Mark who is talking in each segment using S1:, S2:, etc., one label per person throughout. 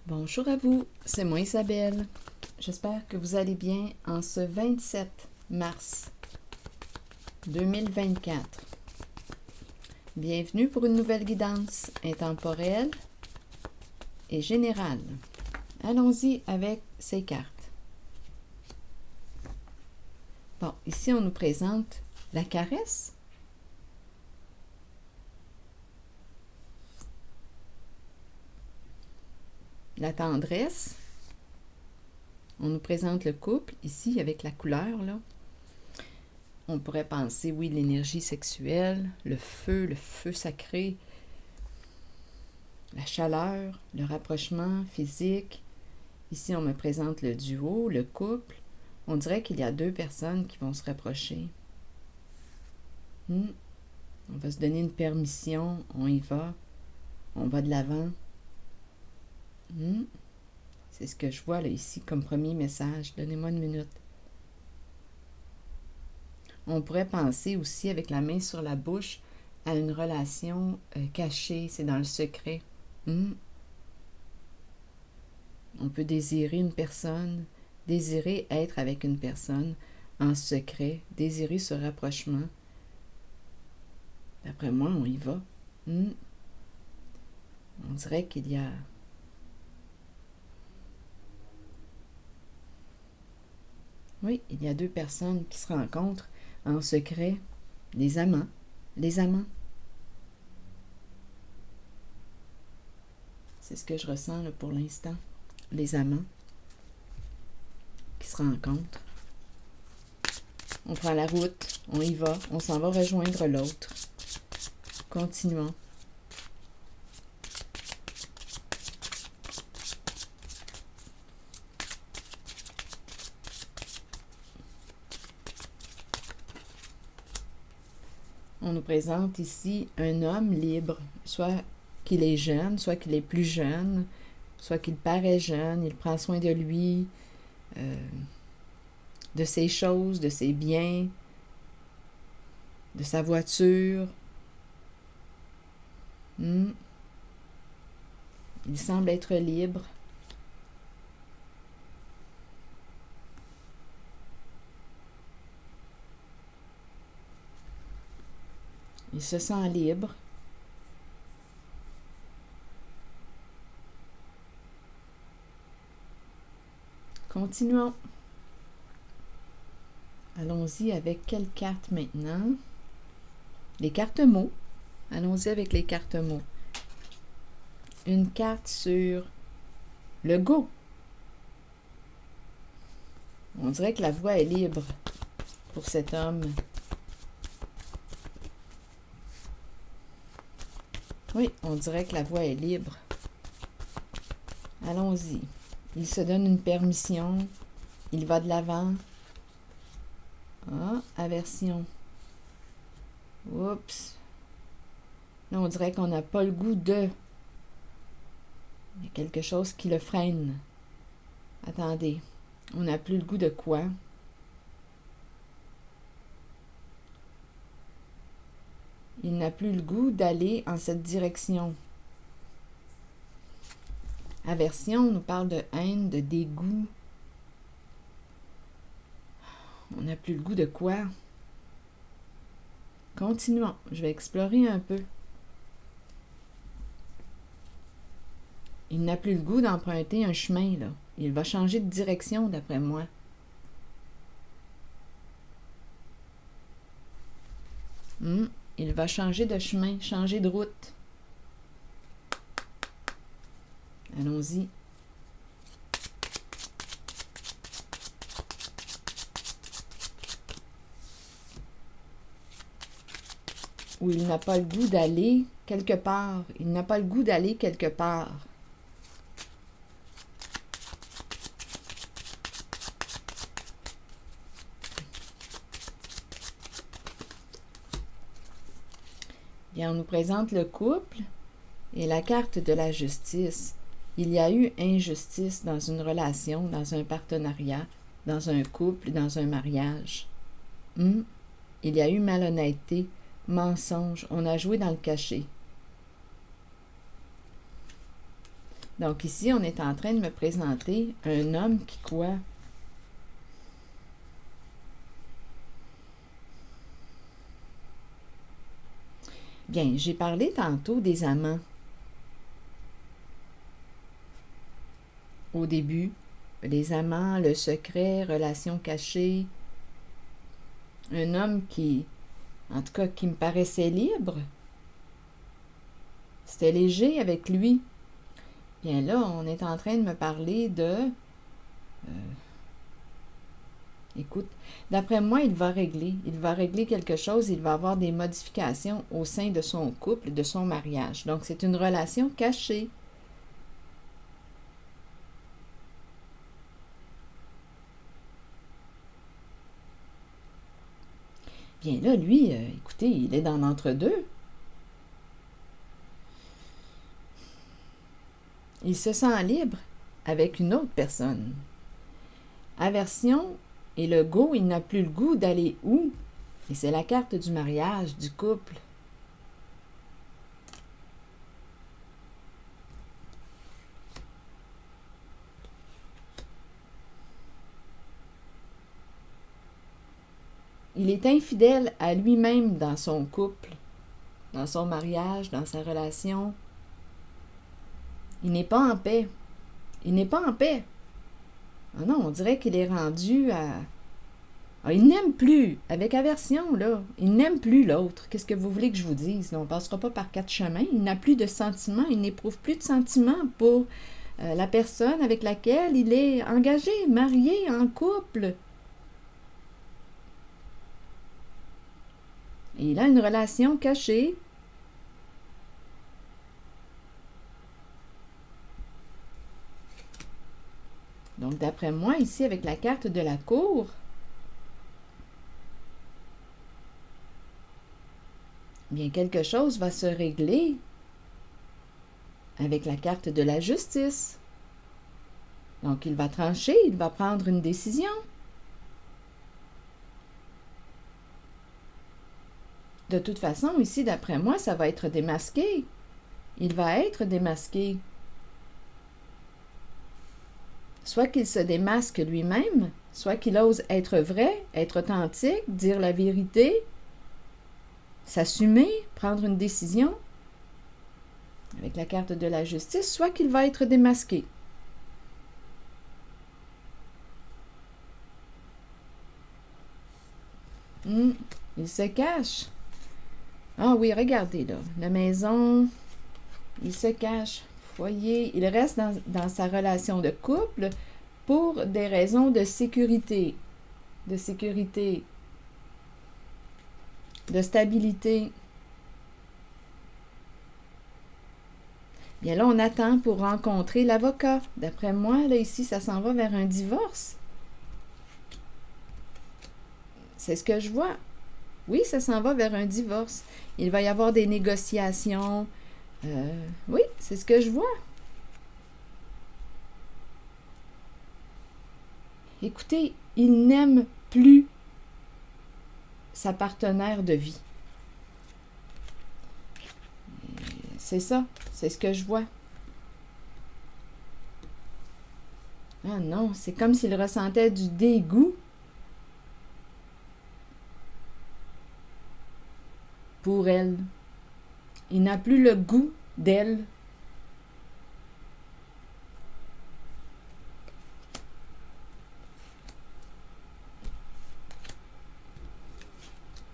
S1: Bonjour à vous, c'est moi Isabelle. J'espère que vous allez bien en ce 27 mars 2024. Bienvenue pour une nouvelle guidance intemporelle et générale. Allons-y avec ces cartes. Bon, ici on nous présente la caresse. La tendresse. On nous présente le couple, ici, avec la couleur, là. On pourrait penser, oui, l'énergie sexuelle, le feu sacré, la chaleur, le rapprochement physique. Ici, on me présente le duo, le couple. On dirait qu'il y a deux personnes qui vont se rapprocher. On va se donner une permission, on y va, on va de l'avant. C'est ce que je vois là ici comme premier message. Donnez-moi une minute. On pourrait penser aussi avec la main sur la bouche à une relation cachée, c'est dans le secret. On peut désirer une personne, désirer être avec une personne en secret, désirer ce rapprochement. D'après moi, on y va. On dirait qu'il y a... Oui, il y a deux personnes qui se rencontrent en secret, les amants. C'est ce que je ressens là, pour l'instant. Les amants qui se rencontrent. On prend la route, on y va, on s'en va rejoindre l'autre. Continuons. On nous présente ici un homme libre, soit qu'il est jeune, soit qu'il est plus jeune, soit qu'il paraît jeune, il prend soin de lui, de ses choses, de ses biens, de sa voiture. Il semble être libre. Il se sent libre. Continuons. Allons-y avec quelle carte maintenant? Les cartes mots. Allons-y avec les cartes mots. Une carte sur le go. On dirait que la voie est libre pour cet homme. Oui, on dirait que la voie est libre. Allons-y. Il se donne une permission. Il va de l'avant. Ah, aversion. Oups. Là, on dirait qu'on n'a pas le goût de... Il y a quelque chose qui le freine. Attendez. On n'a plus le goût de quoi? Il n'a plus le goût d'aller en cette direction. Aversion nous parle de haine, de dégoût. On n'a plus le goût de quoi? Continuons. Je vais explorer un peu. Il n'a plus le goût d'emprunter un chemin, là. Il va changer de direction, d'après moi. Il va changer de chemin, changer de route. Allons-y. Ou il n'a pas le goût d'aller quelque part. Il n'a pas le goût d'aller quelque part. Bien, on nous présente le couple et la carte de la justice. Il y a eu injustice dans une relation, dans un partenariat, dans un couple, dans un mariage. Il y a eu malhonnêteté, mensonge. On a joué dans le cachet. Donc ici, on est en train de me présenter un homme qui quoi? Bien, j'ai parlé tantôt des amants au début. Les amants, le secret, relations cachées. Un homme qui, en tout cas, qui me paraissait libre. C'était léger avec lui. Bien là, on est en train de me parler de... écoute, d'après moi, il va régler. Il va régler quelque chose. Il va avoir des modifications au sein de son couple, de son mariage. Donc, c'est une relation cachée. Bien là, lui, écoutez, il est dans l'entre-deux. Il se sent libre avec une autre personne. Aversion et le go, il n'a plus le goût d'aller où? Et c'est la carte du mariage, du couple. Il est infidèle à lui-même dans son couple, dans son mariage, dans sa relation. Il n'est pas en paix. Il n'est pas en paix. Ah non, on dirait qu'il est rendu à... Ah, il n'aime plus, avec aversion, là. Il n'aime plus l'autre. Qu'est-ce que vous voulez que je vous dise? Là, on ne passera pas par quatre chemins. Il n'a plus de sentiments. Il n'éprouve plus de sentiments pour la personne avec laquelle il est engagé, marié, en couple. Et il a une relation cachée. Donc, d'après moi, ici, avec la carte de la cour, bien, quelque chose va se régler avec la carte de la justice. Donc, il va trancher, il va prendre une décision. De toute façon, ici, d'après moi, ça va être démasqué. Il va être démasqué. Soit qu'il se démasque lui-même, soit qu'il ose être vrai, être authentique, dire la vérité, s'assumer, prendre une décision avec la carte de la justice, soit qu'il va être démasqué. Il se cache. Ah oui, regardez là, la maison, il se cache. Foyer, il reste dans sa relation de couple pour des raisons de sécurité, de stabilité. Bien là, on attend pour rencontrer l'avocat. D'après moi, là, ici, ça s'en va vers un divorce. C'est ce que je vois. Oui, ça s'en va vers un divorce. Il va y avoir des négociations. Oui, c'est ce que je vois. Écoutez, il n'aime plus sa partenaire de vie. C'est ça, c'est ce que je vois. Ah non, c'est comme s'il ressentait du dégoût pour elle. Il n'a plus le goût d'elle.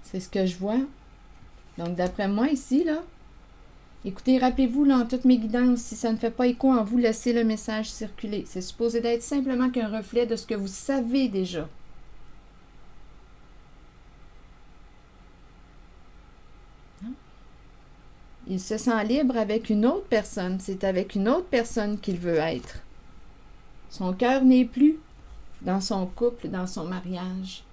S1: C'est ce que je vois. Donc, d'après moi, ici, là, écoutez, rappelez-vous, là, en toutes mes guidances, si ça ne fait pas écho en vous, laissez le message circuler. C'est supposé d'être simplement qu'un reflet de ce que vous savez déjà. Il se sent libre avec une autre personne. C'est avec une autre personne qu'il veut être. Son cœur n'est plus dans son couple, dans son mariage.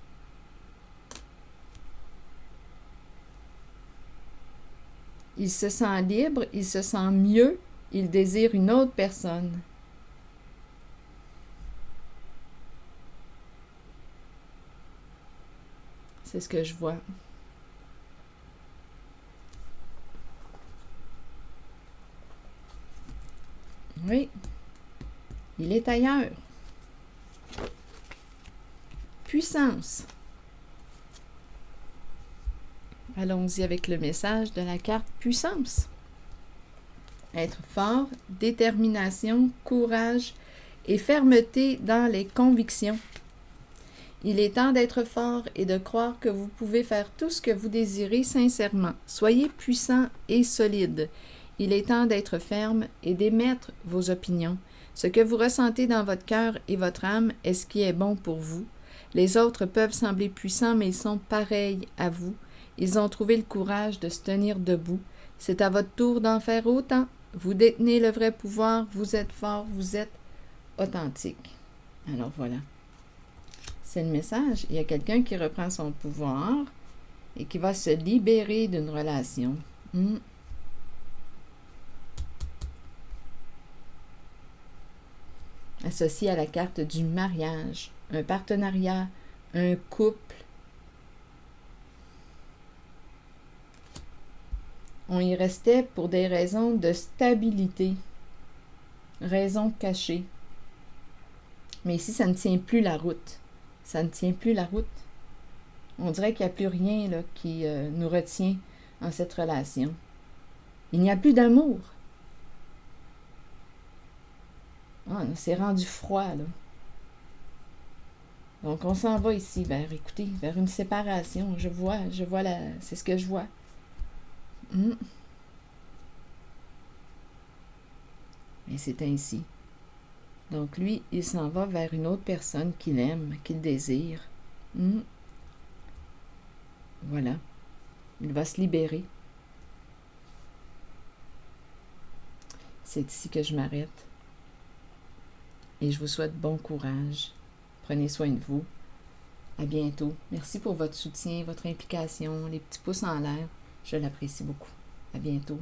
S1: Il se sent libre, il se sent mieux, il désire une autre personne. C'est ce que je vois. Oui, il est ailleurs. Puissance. Allons-y avec le message de la carte puissance. Être fort, détermination, courage et fermeté dans les convictions. Il est temps d'être fort et de croire que vous pouvez faire tout ce que vous désirez sincèrement. Soyez puissant et solide. Il est temps d'être ferme et d'émettre vos opinions. Ce que vous ressentez dans votre cœur et votre âme est ce qui est bon pour vous. Les autres peuvent sembler puissants, mais ils sont pareils à vous. Ils ont trouvé le courage de se tenir debout. C'est à votre tour d'en faire autant. Vous détenez le vrai pouvoir, vous êtes fort, vous êtes authentique. Alors voilà. C'est le message. Il y a quelqu'un qui reprend son pouvoir et qui va se libérer d'une relation. Associé à la carte du mariage, un partenariat, un couple. On y restait pour des raisons de stabilité, raisons cachées. Mais ici, ça ne tient plus la route. Ça ne tient plus la route. On dirait qu'il n'y a plus rien là, qui nous retient en cette relation. Il n'y a plus d'amour. Ah, c'est rendu froid, là. Donc, on s'en va ici vers une séparation. Je vois c'est ce que je vois. Et c'est ainsi. Donc, lui, il s'en va vers une autre personne qu'il aime, qu'il désire. Voilà. Il va se libérer. C'est ici que je m'arrête. Et je vous souhaite bon courage. Prenez soin de vous. À bientôt. Merci pour votre soutien, votre implication, les petits pouces en l'air. Je l'apprécie beaucoup. À bientôt.